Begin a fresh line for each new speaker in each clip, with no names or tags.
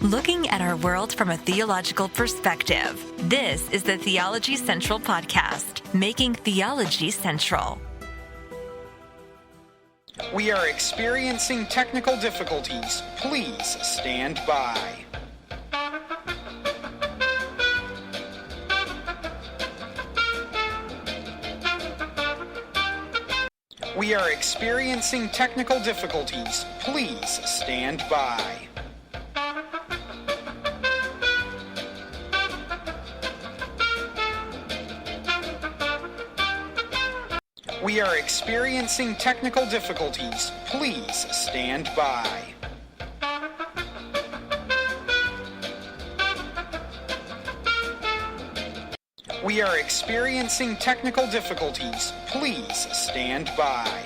Looking at our world from a theological perspective, this is the Theology Central Podcast, making theology central.
We are experiencing technical difficulties. Please stand by. We are experiencing technical difficulties. Please stand by. We are experiencing technical difficulties. Please stand by. We are experiencing technical difficulties. Please stand by.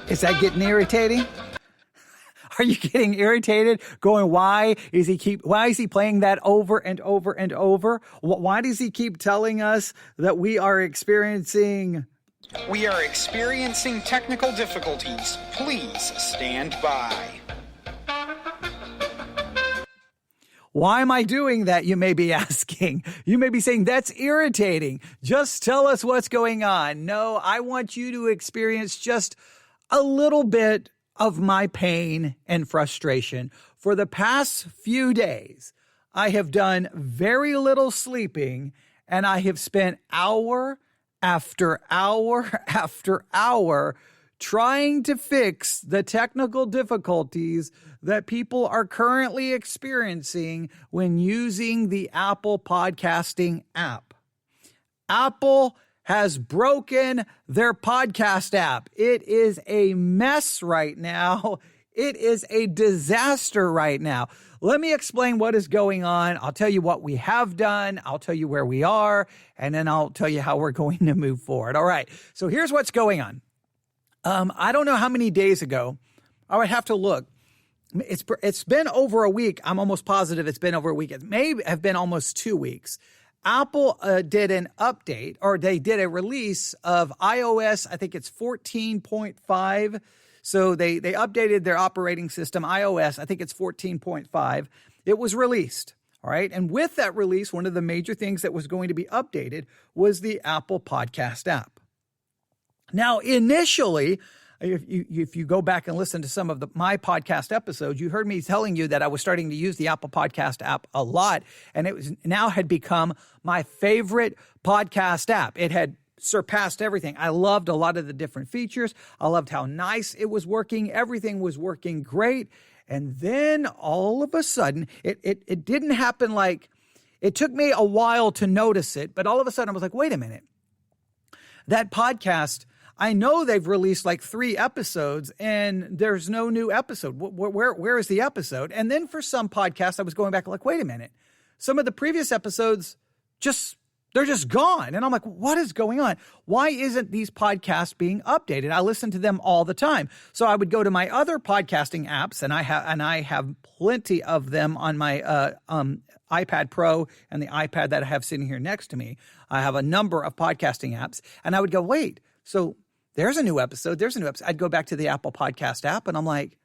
Is that getting irritating? Are you getting irritated? Going, why is he playing that over and over and over? Why does he keep telling us that we are experiencing
technical difficulties. Please stand by.
Why am I doing that, you may be asking? You may be saying, that's irritating. Just tell us what's going on. No, I want you to experience just a little bit of my pain and frustration. For the past few days, I have done very little sleeping, and I have spent hour after hour after hour trying to fix the technical difficulties that people are currently experiencing when using the Apple Podcasting app. Apple has broken their podcast app. It is a mess right now. It is a disaster right now. Let me explain what is going on. I'll tell you what we have done. I'll tell you where we are, and then I'll tell you how we're going to move forward. All right. So here's what's going on. I don't know how many days ago. I would have to look. It's been over a week. I'm almost positive it's been over a week. It may have been almost 2 weeks. Apple did an update, or they did a release of iOS, I think it's 14.5. So they updated their operating system, iOS, I think it's 14.5. It was released, all right? And with that release, one of the major things that was going to be updated was the Apple Podcast app. Now, initially, if you go back and listen to some of my podcast episodes, you heard me telling you that I was starting to use the Apple Podcast app a lot, and now had become my favorite podcast app. It had surpassed everything. I loved a lot of the different features. I loved how nice it was working. Everything was working great. And then all of a sudden, it didn't happen like, it took me a while to notice it, but all of a sudden I was like, wait a minute. That podcast, I know they've released like 3 episodes and there's no new episode. Where is the episode? And then for some podcasts, I was going back like, wait a minute. Some of the previous episodes, they're just gone. And I'm like, what is going on? Why isn't these podcasts being updated? I listen to them all the time. So I would go to my other podcasting apps, and I have plenty of them on my iPad Pro and the iPad that I have sitting here next to me. I have a number of podcasting apps, and I would go, wait, so there's a new episode. I'd go back to the Apple Podcast app, and I'm like,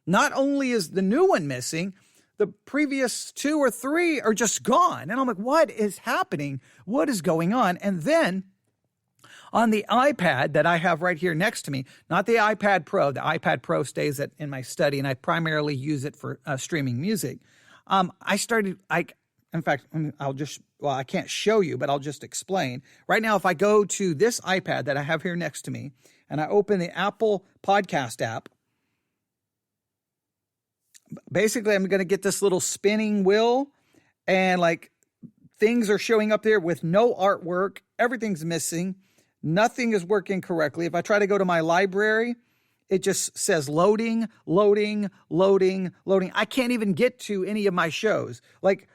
not only is the new one missing, the previous 2 or 3 are just gone. And I'm like, what is happening? What is going on? And then on the iPad that I have right here next to me, not the iPad Pro, the iPad Pro stays in my study, and I primarily use it for streaming music. I can't show you, but I'll just explain. Right now, if I go to this iPad that I have here next to me, and I open the Apple Podcast app, basically I'm going to get this little spinning wheel, and like things are showing up there with no artwork. Everything's missing. Nothing is working correctly. If I try to go to my library, it just says loading, loading, loading, loading. I can't even get to any of my shows. Like,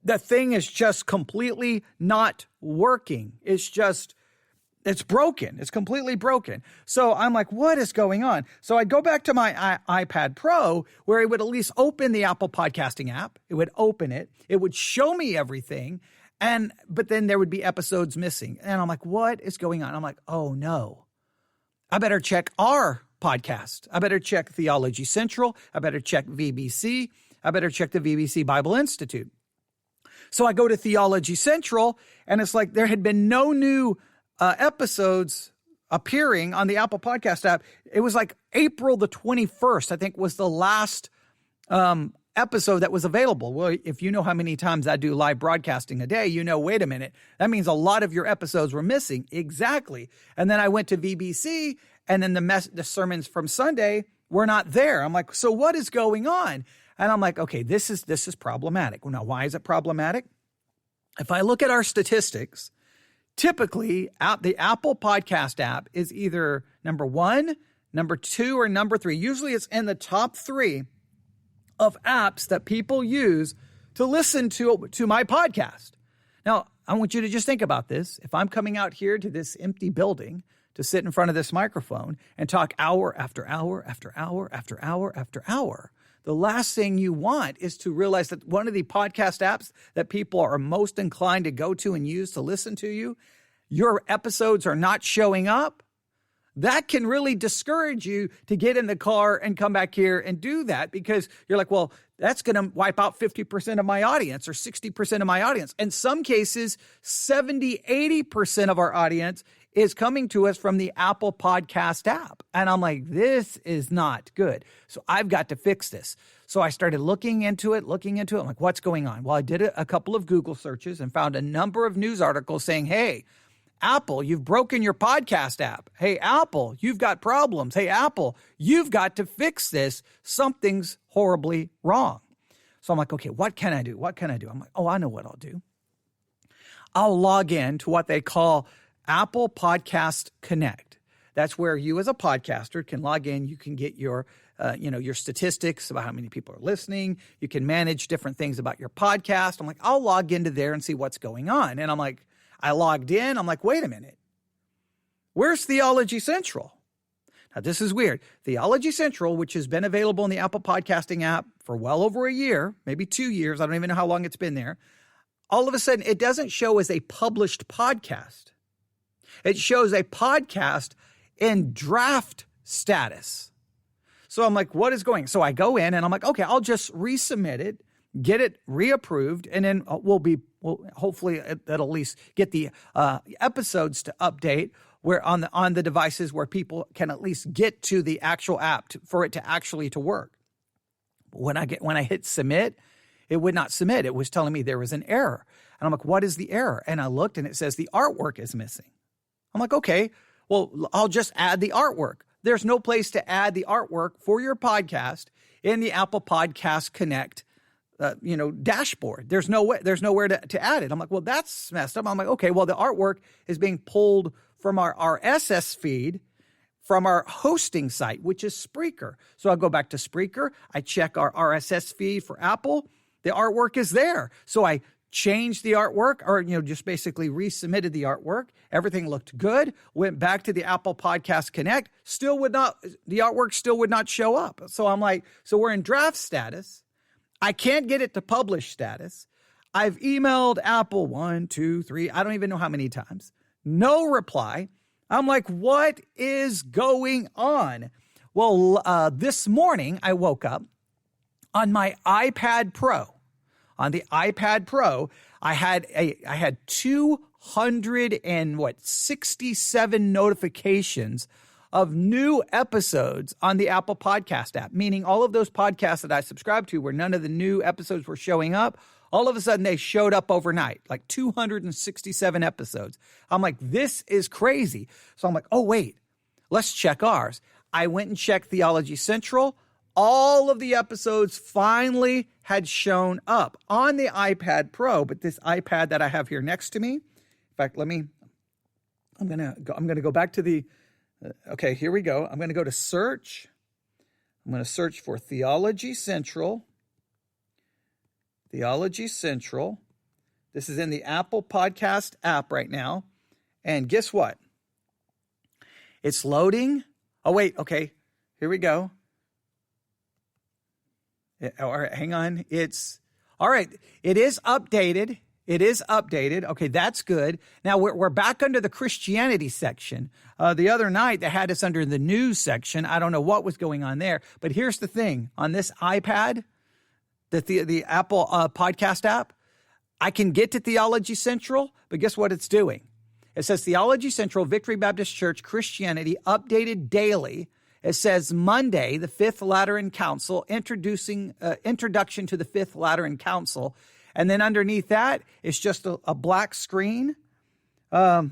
the thing is just completely not working. It's broken. It's completely broken. So I'm like, what is going on? So I'd go back to my iPad Pro, where it would at least open the Apple Podcasting app. It would open it. It would show me everything. But then there would be episodes missing. And I'm like, what is going on? I'm like, oh no, I better check our podcast. I better check Theology Central. I better check VBC. I better check the VBC Bible Institute. So I go to Theology Central, and it's like there had been no new episodes appearing on the Apple Podcast app. It was like April the 21st, I think, was the last episode that was available. Well, if you know how many times I do live broadcasting a day, you know, wait a minute, that means a lot of your episodes were missing. Exactly. And then I went to VBC, and then the sermons from Sunday were not there. I'm like, so what is going on? And I'm like, okay, this is problematic. Well, now, why is it problematic? If I look at our statistics, typically the Apple Podcast app is either number 1, number 2, or number 3. Usually it's in the top 3 of apps that people use to listen to my podcast. Now, I want you to just think about this. If I'm coming out here to this empty building to sit in front of this microphone and talk hour after hour after hour after hour after hour, the last thing you want is to realize that one of the podcast apps that people are most inclined to go to and use to listen to you, your episodes are not showing up. That can really discourage you to get in the car and come back here and do that, because you're like, well, that's going to wipe out 50% of my audience or 60% of my audience. In some cases, 70, 80% of our audience is coming to us from the Apple Podcast app. And I'm like, this is not good. So I've got to fix this. So I started looking into it. I'm like, what's going on? Well, I did a couple of Google searches and found a number of news articles saying, hey, Apple, you've broken your podcast app. Hey, Apple, you've got problems. Hey, Apple, you've got to fix this. Something's horribly wrong. So I'm like, okay, what can I do? I'm like, oh, I know what I'll do. I'll log in to what they call Apple Podcast Connect. That's where you as a podcaster can log in. You can get your statistics about how many people are listening. You can manage different things about your podcast. I'm like, I'll log into there and see what's going on. And I'm like, I logged in. I'm like, wait a minute. Where's Theology Central? Now, this is weird. Theology Central, which has been available in the Apple Podcasting app for well over a year, maybe 2 years. I don't even know how long it's been there. All of a sudden, it doesn't show as a published podcast. It shows a podcast in draft status. So I'm like, what is going on? So I go in and I'm like, okay, I'll just resubmit it, get it reapproved, and then hopefully that'll at least get the episodes to update where on the devices where people can at least get to the actual app for it to actually to work. When I hit submit, it would not submit. It was telling me there was an error. And I'm like, what is the error? And I looked and it says the artwork is missing. I'm like, okay, well, I'll just add the artwork. There's no place to add the artwork for your podcast in the Apple Podcast Connect, dashboard. There's nowhere to add it. I'm like, well, that's messed up. I'm like, okay, well, the artwork is being pulled from our RSS feed from our hosting site, which is Spreaker. So I'll go back to Spreaker. I check our RSS feed for Apple. The artwork is there. So I changed the artwork, or just basically resubmitted the artwork. Everything looked good. Went back to the Apple Podcast Connect. The artwork still would not show up. So I'm like, so we're in draft status. I can't get it to publish status. I've emailed Apple 1, 2, 3, I don't even know how many times. No reply. I'm like, what is going on? Well, this morning I woke up on my iPad Pro. On the iPad Pro, I had 267 notifications of new episodes on the Apple Podcast app, meaning all of those podcasts that I subscribed to where none of the new episodes were showing up, all of a sudden they showed up overnight, like 267 episodes. I'm like, this is crazy. So I'm like, oh, wait, let's check ours. I went and checked Theology Central. All of the episodes finally had shown up on the iPad Pro, but this iPad that I have here next to me, in fact, I'm going to go back to the, okay, here we go. I'm going to go to search. I'm going to search for Theology Central. Theology Central. This is in the Apple Podcast app right now. And guess what? It's loading. Oh, wait. Okay. Here we go. All right, hang on. All right. It is updated. It is updated. Okay, that's good. Now we're back under the Christianity section. The other night they had us under the news section. I don't know what was going on there. But here's the thing. On this iPad, the Apple podcast app, I can get to Theology Central, but guess what it's doing? It says Theology Central, Victory Baptist Church, Christianity, updated daily. It says Monday, the Fifth Lateran Council, introduction to the Fifth Lateran Council. And then underneath that, it's just a black screen. Okay,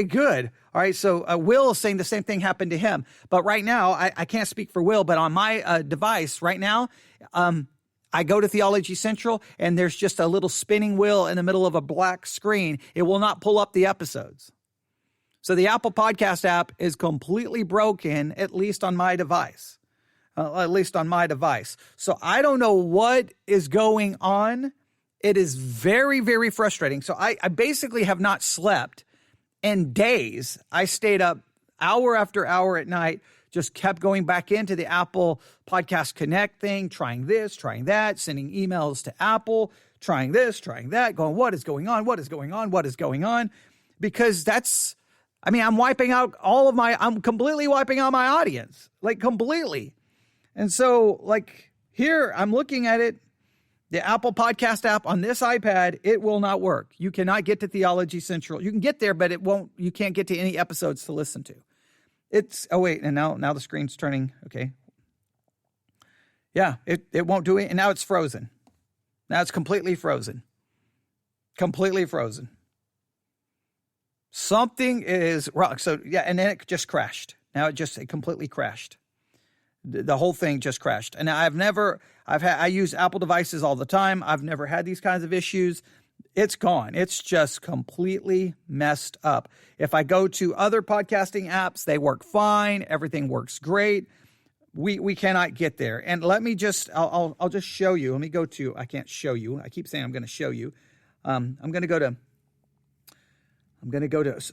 good. All right, so Will is saying the same thing happened to him. But right now, I can't speak for Will, but on my device right now, I go to Theology Central, and there's just a little spinning wheel in the middle of a black screen. It will not pull up the episodes. So the Apple Podcast app is completely broken, at least on my device. So I don't know what is going on. It is very, very frustrating. So I basically have not slept in days. I stayed up hour after hour at night, just kept going back into the Apple Podcast Connect thing, trying this, trying that, sending emails to Apple, trying this, trying that, going, what is going on? What is going on? What is going on? Because I'm completely wiping out my audience, like completely. And so, like, here, I'm looking at it, the Apple Podcast app on this iPad, it will not work. You cannot get to Theology Central. You can get there, but you can't get to any episodes to listen to. And now the screen's turning, okay. Yeah, it won't do it, and now it's frozen. Now it's completely frozen. Completely frozen. Something is wrong. So, yeah, and then it just crashed. Now it completely crashed. The whole thing just crashed. And I use Apple devices all the time. I've never had these kinds of issues. It's gone. It's just completely messed up. If I go to other podcasting apps, they work fine. Everything works great. We cannot get there. And let me I'll just show you. Let me go to, I can't show you. I keep saying I'm going to show you. I'm going to go to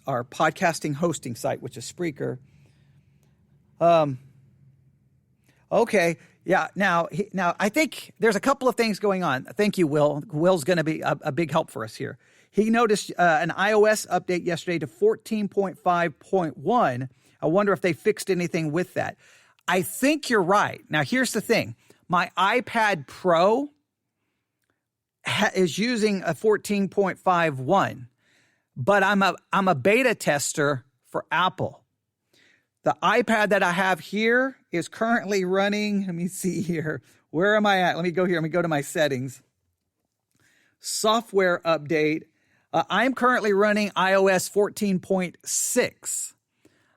our podcasting hosting site, which is Spreaker. Okay. Yeah. Now I think there's a couple of things going on. Thank you, Will. Will's going to be a big help for us here. He noticed an iOS update yesterday to 14.5.1. I wonder if they fixed anything with that. I think you're right. Now, here's the thing. My iPad Pro is using a 14.5.1, but I'm a beta tester for Apple. The iPad that I have here is currently running, let me see here. Where am I at? Let me go here. Let me go to my settings. Software update. I'm currently running iOS 14.6.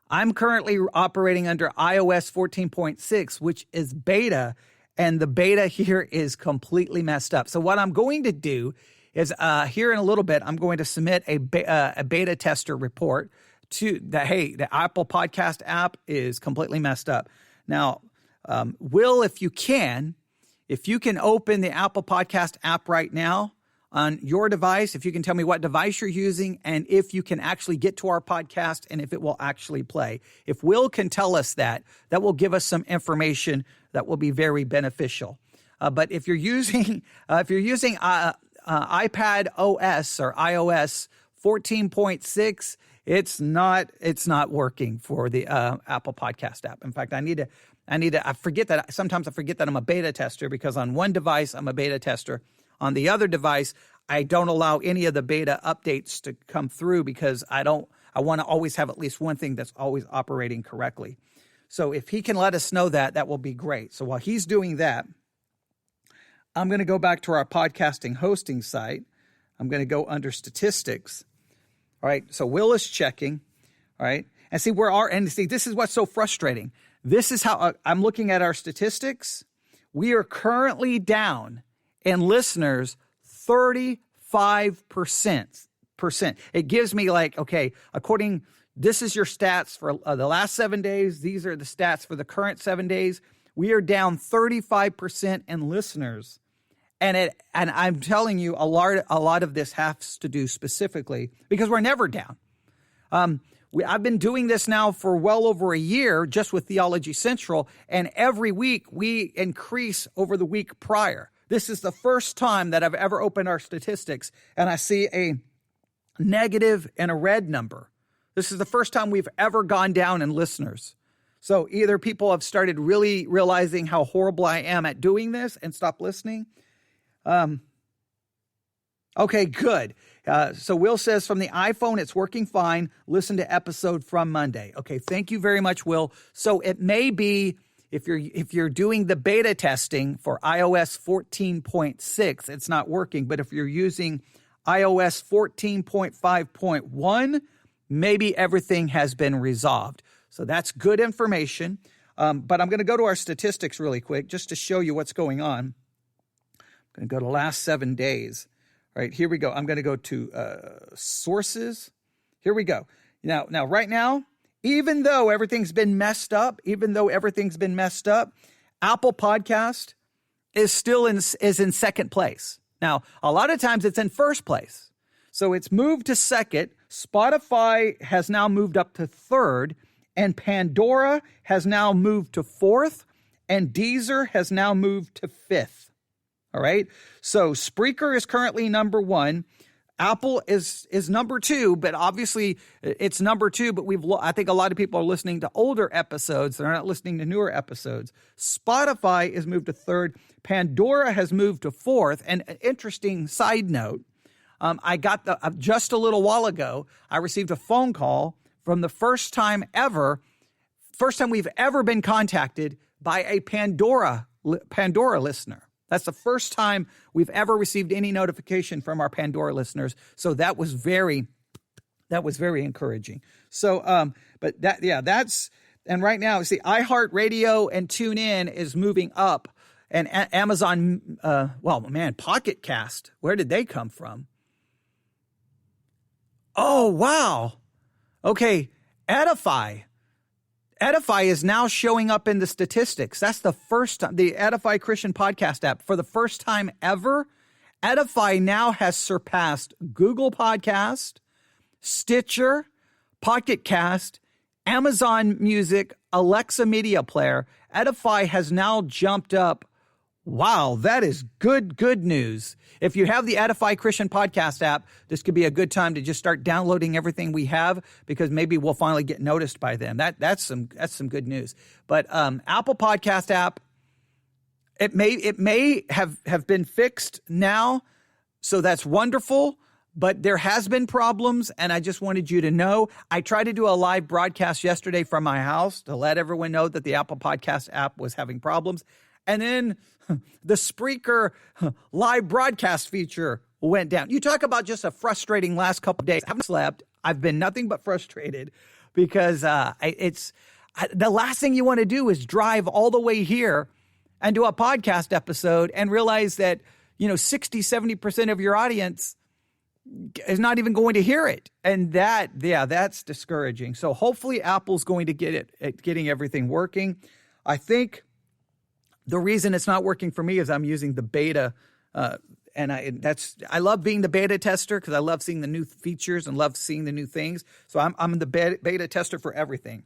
I'm currently operating under iOS 14.6, which is beta, and the beta here is completely messed up. So what I'm going to do is here in a little bit, I'm going to submit a beta tester report to that, hey, the Apple Podcast app is completely messed up. Now, Will, if you can open the Apple Podcast app right now on your device, if you can tell me what device you're using and if you can actually get to our podcast and if it will actually play. If Will can tell us that will give us some information that will be very beneficial. But if you're using iPad OS or iOS 14.6, it's not working for the Apple Podcast app. In fact, I forget that. Sometimes I forget that I'm a beta tester because on one device, I'm a beta tester. On the other device, I don't allow any of the beta updates to come through because I want to always have at least one thing that's always operating correctly. So if he can let us know that will be great. So while he's doing that, I'm going to go back to our podcasting hosting site. I'm going to go under statistics. All right, so Will is checking, all right, and see this is what's so frustrating. This is how I'm looking at our statistics. We are currently down in listeners 35%. It gives me this is your stats for the last 7 days. These are the stats for the current 7 days. We are down 35% in listeners. And I'm telling you, a lot of this has to do specifically because we're never down. I've been doing this now for well over a year, just with Theology Central, and every week we increase over the week prior. This is the first time that I've ever opened our statistics and I see a negative and a red number. This is the first time we've ever gone down in listeners. So either people have started really realizing how horrible I am at doing this and stop listening. Okay, good. So Will says from the iPhone, it's working fine. Listen to episode from Monday. Okay, thank you very much, Will. So it may be if you're doing the beta testing for iOS 14.6, it's not working. But if you're using iOS 14.5.1, maybe everything has been resolved. So that's good information. But I'm going to go to our statistics really quick just to show you what's going on. I'm going to go to last 7 days. All right, here we go. I'm going to go to sources. Here we go. Now, right now, even though everything's been messed up, Apple Podcast is still in second place. Now, a lot of times it's in first place. So it's moved to second. Spotify has now moved up to third, and Pandora has now moved to fourth, and Deezer has now moved to fifth. All right. So Spreaker is currently number one. Apple is number two, but obviously it's number two. But I think a lot of people are listening to older episodes. They're not listening to newer episodes. Spotify is moved to third. Pandora has moved to fourth. And an interesting side note, I got just a little while ago, I received a phone call from the first time we've ever been contacted by a Pandora listener. That's the first time we've ever received any notification from our Pandora listeners. So that was very encouraging. So, and right now, see, iHeartRadio and TuneIn is moving up, and Amazon, Pocket Cast, where did they come from? Oh, wow. Okay, Edify is now showing up in the statistics. That's the first time, the Edify Christian Podcast app, for the first time ever, Edify now has surpassed Google Podcast, Stitcher, Pocket Cast, Amazon Music, Alexa Media Player. Edify has now jumped up. Wow, that is good news. If you have the Edify Christian Podcast app, this could be a good time to just start downloading everything we have, because maybe we'll finally get noticed by them. That's some good news. But Apple Podcast app, it may have been fixed now, so that's wonderful. But there has been problems, and I just wanted you to know. I tried to do a live broadcast yesterday from my house to let everyone know that the Apple Podcast app was having problems. And then the Spreaker live broadcast feature went down. You talk about just a frustrating last couple of days. I haven't slept. I've been nothing but frustrated because the last thing you want to do is drive all the way here and do a podcast episode and realize that, 60, 70% of your audience is not even going to hear it. And that's discouraging. So hopefully Apple's going to get it at getting everything working. I think the reason it's not working for me is I'm using the beta, and I love being the beta tester because I love seeing the new features and love seeing the new things. So I'm the beta tester for everything.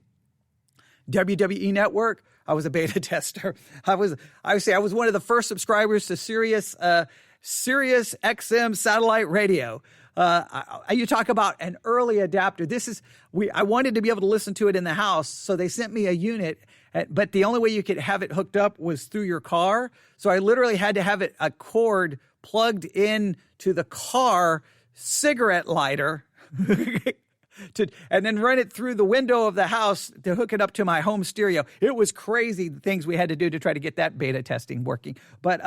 WWE Network, I was a beta tester. I was one of the first subscribers to Sirius XM satellite radio. You talk about an early adapter. I wanted to be able to listen to it in the house, so they sent me a unit, but the only way you could have it hooked up was through your car. So I literally had to have a cord plugged in to the car cigarette lighter and then run it through the window of the house to hook it up to my home stereo. It was crazy, the things we had to do to try to get that beta testing working. But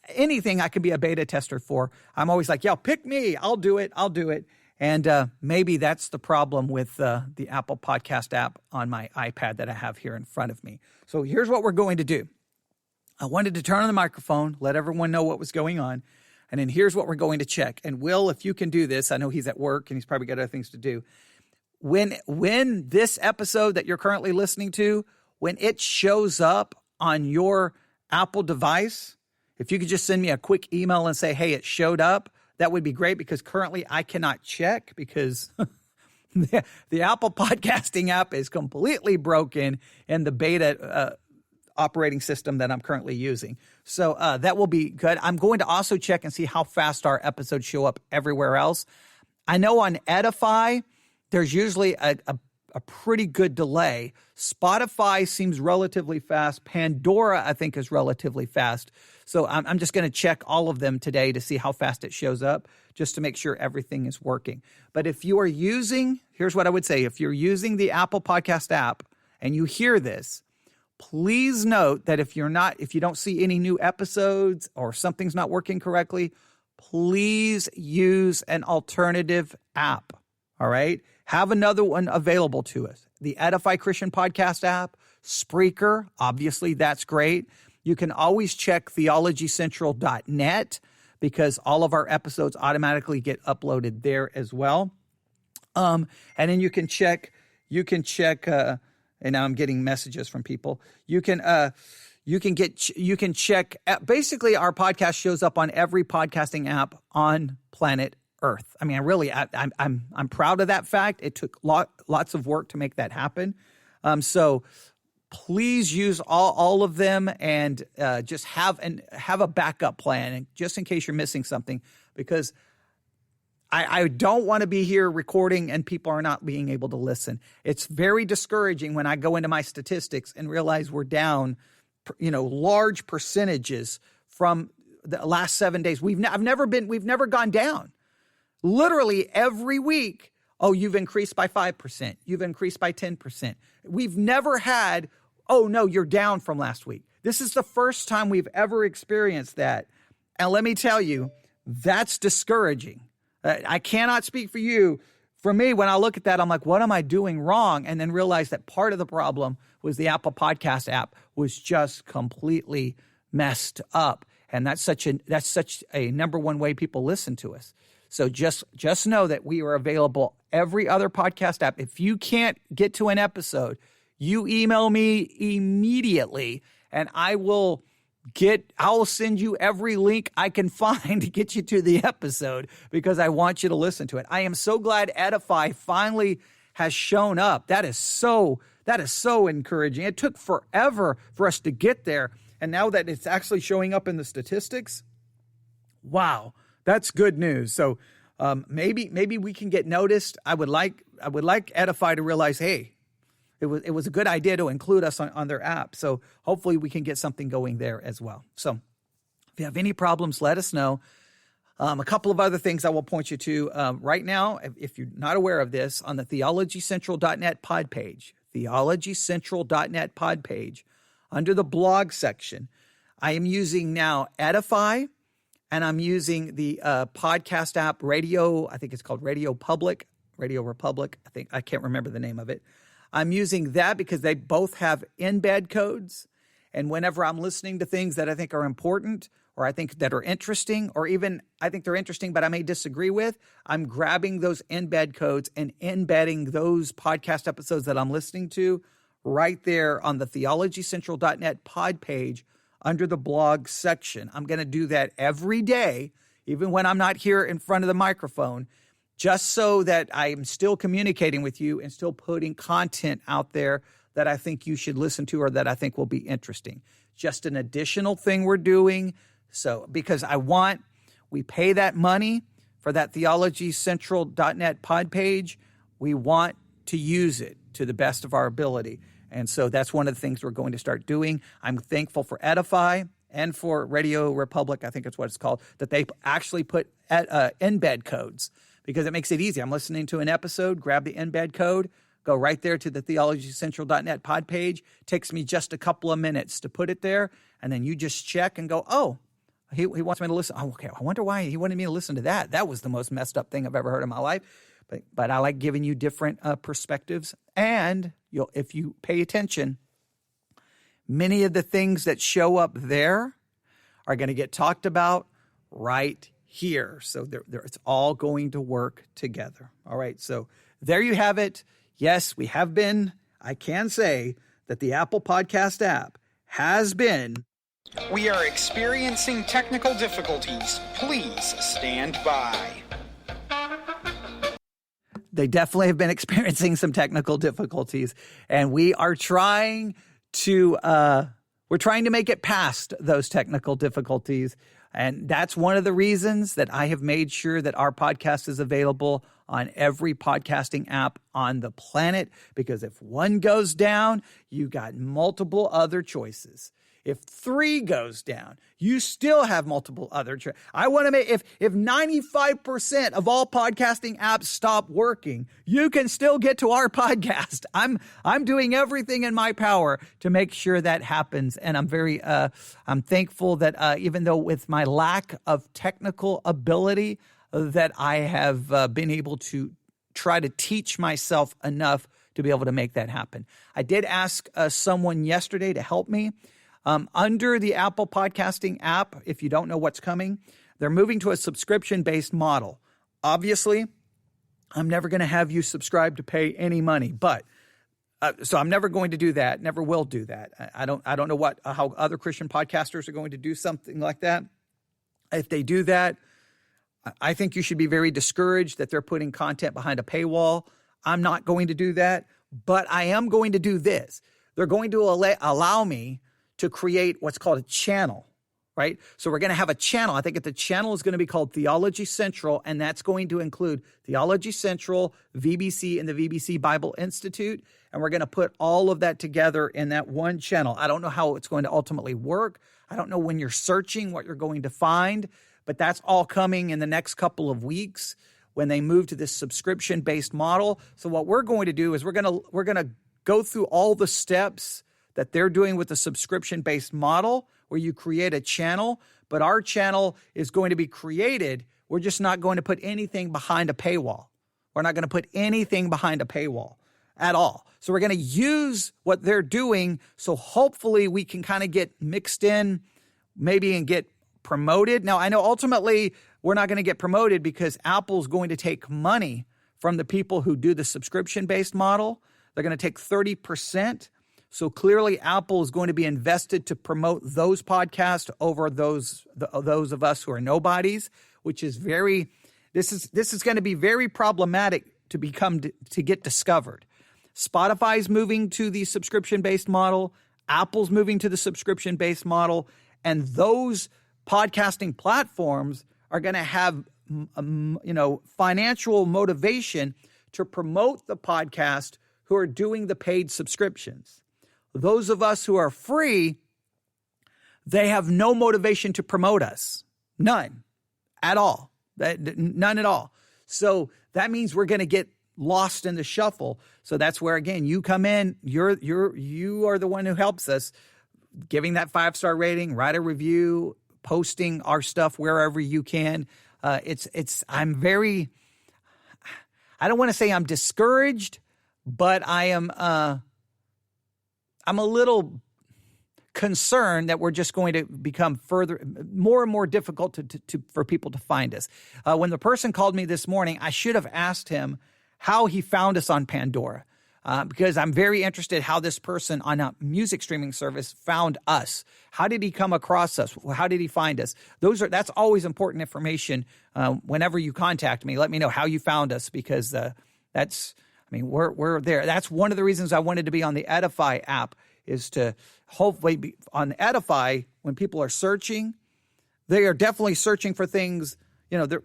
anything I can be a beta tester for, I'm always like, pick me. I'll do it. And maybe that's the problem with the Apple Podcast app on my iPad that I have here in front of me. So here's what we're going to do. I wanted to turn on the microphone, let everyone know what was going on. And then here's what we're going to check. And Will, if you can do this, I know he's at work and he's probably got other things to do. When this episode that you're currently listening to, when it shows up on your Apple device, if you could just send me a quick email and say, hey, it showed up, that would be great, because currently I cannot check because the Apple podcasting app is completely broken and the beta operating system that I'm currently using. So that will be good. I'm going to also check and see how fast our episodes show up everywhere else. I know on Edify, there's usually a pretty good delay. Spotify seems relatively fast. Pandora, I think, is relatively fast. So I'm just going to check all of them today to see how fast it shows up, just to make sure everything is working. But if you are using, here's what I would say. If you're using the Apple Podcast app and you hear this, please note that if you don't see any new episodes or something's not working correctly, please use an alternative app. All right? Have another one available to us. The Edify Christian Podcast app, Spreaker, obviously that's great. You can always check theologycentral.net because all of our episodes automatically get uploaded there as well. And then you can check, and now I'm getting messages from people. You can check, basically our podcast shows up on every podcasting app on planet Earth. I mean, I'm proud of that fact. It took lots of work to make that happen. So please use all of them and just have a backup plan, and just in case you're missing something, because I don't want to be here recording and people are not being able to listen. It's very discouraging when I go into my statistics and realize we're down, large percentages from the last 7 days. We've never gone down. Literally every week, you've increased by 5%. You've increased by 10%. We've never had, you're down from last week. This is the first time we've ever experienced that. And let me tell you, that's discouraging. I cannot speak for you. For me, when I look at that, I'm like, what am I doing wrong? And then realize that part of the problem was the Apple Podcast app was just completely messed up. And that's such a number one way people listen to us. So just know that we are available every other podcast app. If you can't get to an episode, you email me immediately and I'll send you every link I can find to get you to the episode because I want you to listen to it. I am so glad Edify finally has shown up. That is so encouraging. It took forever for us to get there. And now that it's actually showing up in the statistics, wow. That's good news. So maybe we can get noticed. I would like Edify to realize, hey, it was a good idea to include us on their app. So hopefully we can get something going there as well. So if you have any problems, let us know. A couple of other things I will point you to right now. If you're not aware of this, on the theologycentral.net pod page, theologycentral.net pod page, under the blog section, I am using now Edify. And I'm using the podcast app Radio, I think it's called Radio Republic. I can't remember the name of it. I'm using that because they both have embed codes. And whenever I'm listening to things that I think are important or I think that are interesting, or even I think they're interesting but I may disagree with, I'm grabbing those embed codes and embedding those podcast episodes that I'm listening to right there on the theologycentral.net pod page under the blog section. I'm going to do that every day, even when I'm not here in front of the microphone, just so that I am still communicating with you and still putting content out there that I think you should listen to or that I think will be interesting. Just an additional thing we're doing. So, because we pay that money for that theologycentral.net pod page. We want to use it to the best of our ability. And so that's one of the things we're going to start doing. I'm thankful for Edify and for Radio Republic, I think it's what it's called, that they actually put embed codes because it makes it easy. I'm listening to an episode, grab the embed code, go right there to the theologycentral.net pod page. Takes me just a couple of minutes to put it there, and then you just check and go, he wants me to listen. Oh, okay, I wonder why he wanted me to listen to that. That was the most messed up thing I've ever heard in my life. But I like giving you different perspectives. And if you pay attention, many of the things that show up there are going to get talked about right here. So it's all going to work together. All right. So there you have it. Yes, I can say that the Apple Podcast app has been.
We are experiencing technical difficulties. Please stand by.
They definitely have been experiencing some technical difficulties, and we are trying to We're trying to make it past those technical difficulties. And that's one of the reasons that I have made sure that our podcast is available on every podcasting app on the planet, because if one goes down, you got multiple other choices. If 3 goes down, you still have multiple other choices. I want to make, if 95% of all podcasting apps stop working, you can still get to our podcast. I'm doing everything in my power to make sure that happens. And I'm thankful that even though with my lack of technical ability, that I have been able to try to teach myself enough to be able to make that happen. I did ask someone yesterday to help me. Under the Apple Podcasting app, if you don't know what's coming, they're moving to a subscription-based model. Obviously, I'm never going to have you subscribe to pay any money, but so I'm never going to do that. Never will do that. I don't know how other Christian podcasters are going to do something like that. If they do that, I think you should be very discouraged that they're putting content behind a paywall. I'm not going to do that, but I am going to do this. They're going to allow me to create what's called a channel, right? So we're going to have a channel. I think the channel is going to be called Theology Central, and that's going to include Theology Central, VBC, and the VBC Bible Institute. And we're going to put all of that together in that one channel. I don't know how it's going to ultimately work. I don't know when you're searching what you're going to find, but that's all coming in the next couple of weeks when they move to this subscription-based model. So what we're going to do is we're going to go through all the steps that they're doing with the subscription-based model where you create a channel, but our channel is going to be created. We're just not going to put anything behind a paywall. We're not going to put anything behind a paywall at all. So we're going to use what they're doing, so hopefully we can kind of get mixed in maybe and get promoted. Now, I know ultimately we're not going to get promoted because Apple's going to take money from the people who do the subscription-based model. They're going to take 30%. So clearly, Apple is going to be invested to promote those podcasts over those of us who are nobodies, which is this is going to be very problematic to get discovered. Spotify's moving to the subscription-based model. Apple's moving to the subscription-based model, and those podcasting platforms are going to have financial motivation to promote the podcast who are doing the paid subscriptions. Those of us who are free, they have no motivation to promote us. None at all. None at all. So that means we're going to get lost in the shuffle. So that's where, again, you come in. You are the one who helps us, giving that 5-star rating, write a review, posting our stuff wherever you can. I don't want to say I'm discouraged, but I'm a little concerned that we're just going to become more and more difficult for people to find us. When the person called me this morning, I should have asked him how he found us on Pandora, because I'm very interested how this person on a music streaming service found us. How did he come across us? How did he find us? That's always important information. Whenever you contact me, let me know how you found us, because we're there. That's one of the reasons I wanted to be on the Edify app, is to hopefully be on Edify. When people are searching, they are definitely searching for things,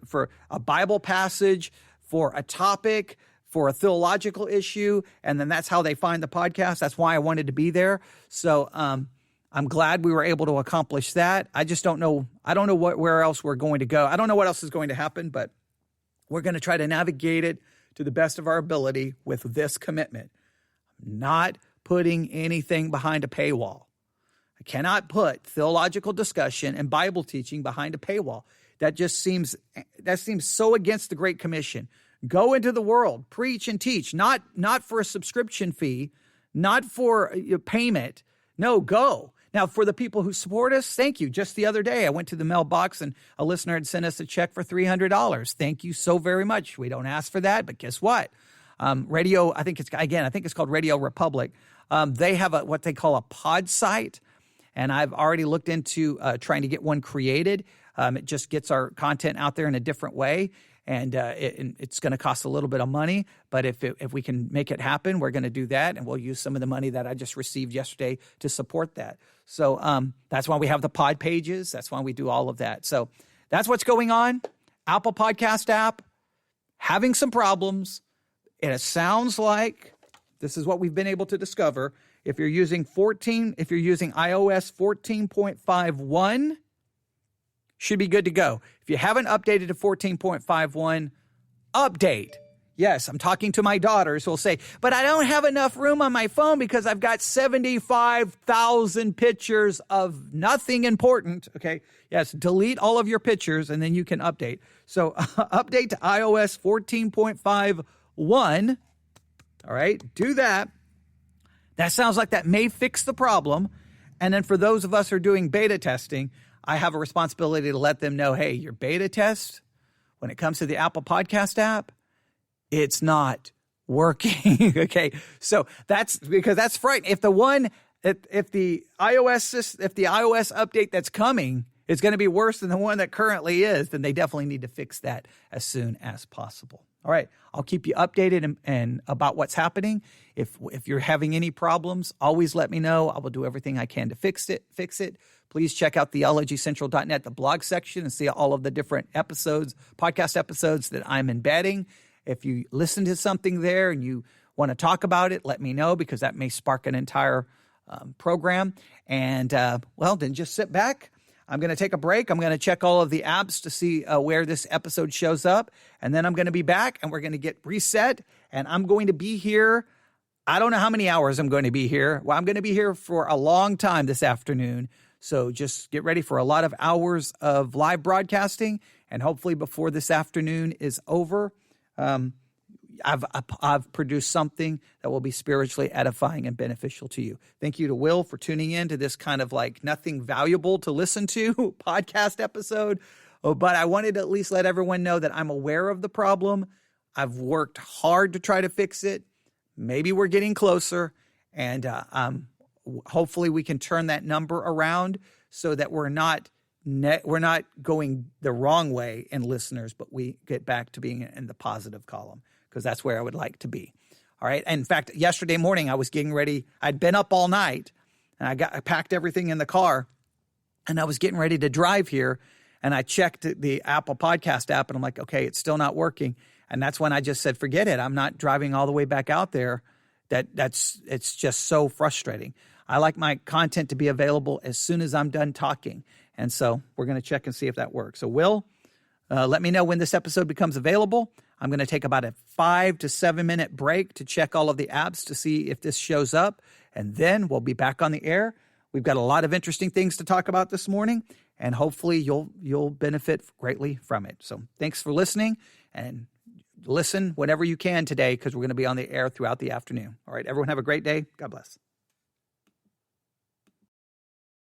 for a Bible passage, for a topic, for a theological issue, and then that's how they find the podcast. That's why I wanted to be there. So I'm glad we were able to accomplish that. I just don't know. I don't know where else we're going to go. I don't know what else is going to happen, but we're going to try to navigate it to the best of our ability with this commitment. I'm not putting anything behind a paywall. I cannot put theological discussion and Bible teaching behind a paywall. That seems so against the Great Commission. Go into the world, preach and teach, not for a subscription fee, not for payment. No, go. Now, for the people who support us, thank you. Just the other day, I went to the mailbox and a listener had sent us a check for $300. Thank you so very much. We don't ask for that, but guess what? I think it's called Radio Republic. They have what they call a pod site, and I've already looked into trying to get one created. It just gets our content out there in a different way. And it's going to cost a little bit of money, but if we can make it happen, we're going to do that, and we'll use some of the money that I just received yesterday to support that. So that's why we have the pod pages. That's why we do all of that. So that's what's going on. Apple Podcast app having some problems, and it sounds like this is what we've been able to discover. If you're using iOS 14.51. should be good to go. If you haven't updated to 14.51, update. Yes, I'm talking to my daughters who will say, but I don't have enough room on my phone because I've got 75,000 pictures of nothing important. Okay, yes, delete all of your pictures and then you can update. So update to iOS 14.51. All right, do that. That sounds like that may fix the problem. And then for those of us who are doing beta testing, I have a responsibility to let them know, hey, your beta test, when it comes to the Apple Podcast app, it's not working. Okay. So that's because that's frightening. If the iOS update that's coming is going to be worse than the one that currently is, then they definitely need to fix that as soon as possible. All right. I'll keep you updated and about what's happening. If you're having any problems, always let me know. I will do everything I can to fix it. Please check out theologycentral.net, the blog section, and see all of the different episodes, podcast episodes that I'm embedding. If you listen to something there and you want to talk about it, let me know, because that may spark an entire program. And, then just sit back. I'm going to take a break. I'm going to check all of the apps to see where this episode shows up. And then I'm going to be back and we're going to get reset. And I'm going to be here. I don't know how many hours I'm going to be here. Well, I'm going to be here for a long time this afternoon. So just get ready for a lot of hours of live broadcasting. And hopefully before this afternoon is over, I've produced something that will be spiritually edifying and beneficial to you. Thank you to Will for tuning in to this kind of like nothing valuable to listen to podcast episode. But I wanted to at least let everyone know that I'm aware of the problem. I've worked hard to try to fix it. Maybe we're getting closer, and hopefully we can turn that number around so that we're not going the wrong way in listeners, but we get back to being in the positive column, because that's where I would like to be. All right. And in fact, yesterday morning I was getting ready. I'd been up all night and I packed everything in the car and I was getting ready to drive here, and I checked the Apple Podcast app and I'm like, okay, it's still not working. And that's when I just said, forget it. I'm not driving all the way back out there. It's just so frustrating. I like my content to be available as soon as I'm done talking. And so we're going to check and see if that works. So Will, let me know when this episode becomes available. I'm going to take about a 5 to 7 minute break to check all of the apps to see if this shows up. And then we'll be back on the air. We've got a lot of interesting things to talk about this morning, and hopefully you'll benefit greatly from it. So thanks for listening, and listen whenever you can today, because we're going to be on the air throughout the afternoon. All right, everyone have a great day. God bless.